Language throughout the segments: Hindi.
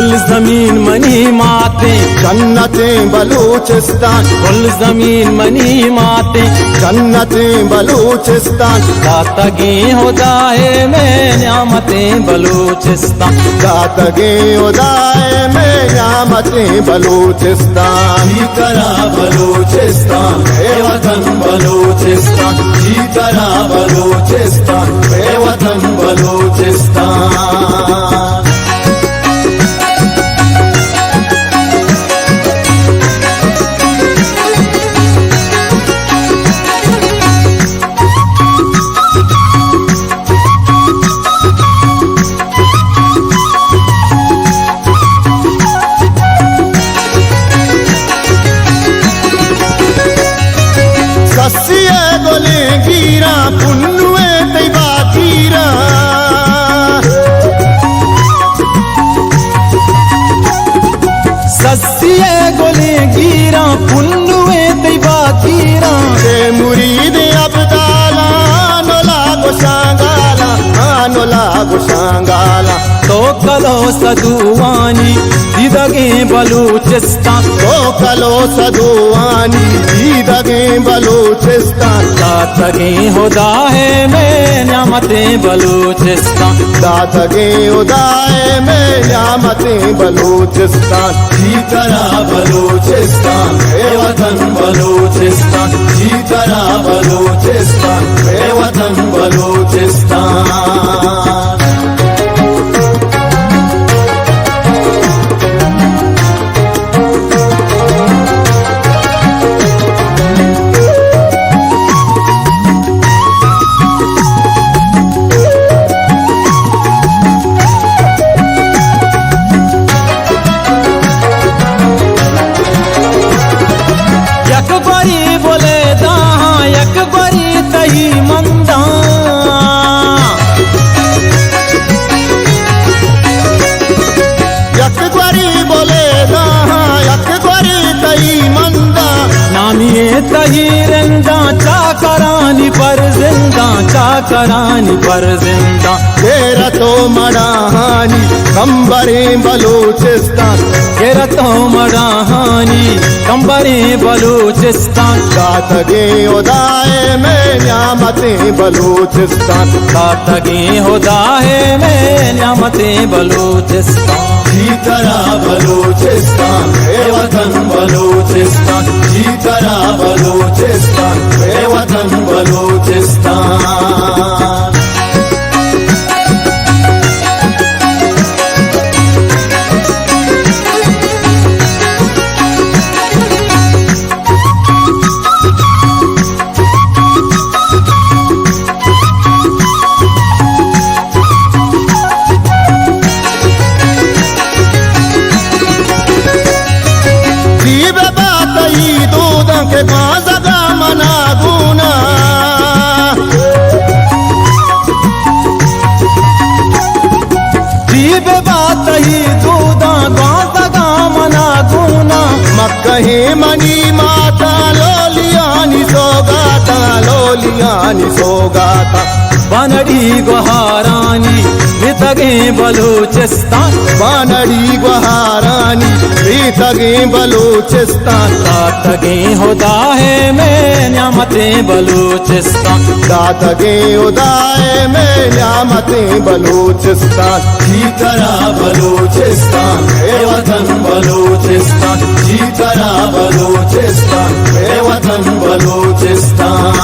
गुल जमीन मनी माते जन्नते बलूचिस्तान, गुल जमीन मनी माते जन्नते बलूचिस्तान, दातगे हो जाए में न्यामते बलूचिस्तान, दातगे उदाए में न्यामते बलूचिस्तान। जीतरा बलूचिस्तान ए वतन बलूचिस्तान, जीतरा बलूचिस्तान ए वतन बलूचिस्तान। सस्सिए गोले गिरा पुन्नुए तैबा गिरा, सस्सिए गोले गिरा पुन्नुए तैबा गिरा, ते मुरीद अब्दाला नोला गुशांगाला, नोला गुशांगाला। तो कलो सदुवानी दीदगे बलूचिस्तान, तो कलो सदुवानी दीदगे बलूचिस्तान, दातगे होदा है में न्यामते बलूचिस्तान, दातगे उदाए में न्यामते बलूचिस्तान। जीतरा बलूचिस्तान ए वतन बलूचिस्तान, जीतरा बलूचिस्तान ए वतन बलूचिस्तान। तही रंदा चाकरानी पर जिंदा, चाकरानी पर जिंदा। तेरा तो मड़ाहानी कंबरे बलूचिस्तान, तेरा तो मड़ाहानी कंबरे बलूचिस्तान, दातगे उदाए में न्यामते बलूचिस्तान, दातगे होदाए में न्यामते बलूचिस्तान। जीतरा बलूचिस्तान ए वतन बलूचिस्तान, जीतरा बलूचिस्तान ए वतन बलूचिस्तान। के बाज़गा मना गुना, जीबे बात ही दूदा बाज़गा मना गुना। मक्कहे मनी माता लोलियानी सोगाता, लोलियानी सोगाता। बनड़ी गुहारानी रीतगे बलूचिस्तान, बनड़ी गुहारानी रीतगे बलूचिस्तान, दातगे होदाए में न्यामते बलूचिस्तान, दातगे उदाए में न्यामते बलूचिस्तान। जीतरा बलूचिस्तान ए वतन बलूचिस्तान, जीतरा बलूचिस्तान ए वतन बलूचिस्तान।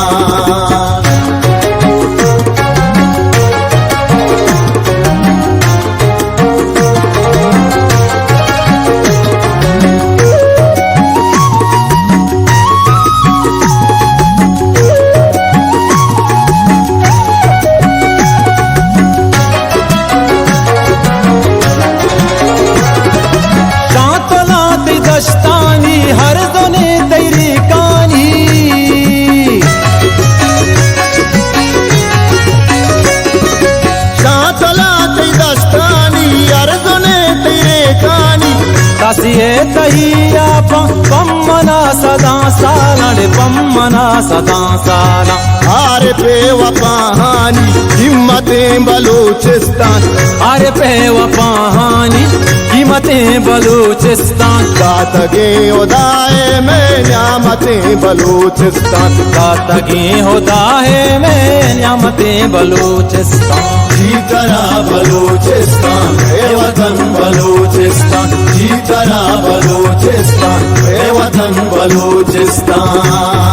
हर दोने तेरी कहानी, कासिए तहिया पम्मना सदा साला रे पम्मना सदा साला। आरे पे वपाहानी हिम्मतें बलूचिस्तान, आरे पे वपाहानी नीमतें बलूचिस्तान, दातगे उदाए में न्यामतें बलूचिस्तान, दातगे होदाहे में न्यामतें बलूचिस्तान। जीतना बलूचिस्तान है वतन बलूचिस्तान, जीतना बलूचिस्तान है वतन बलूचिस्तान।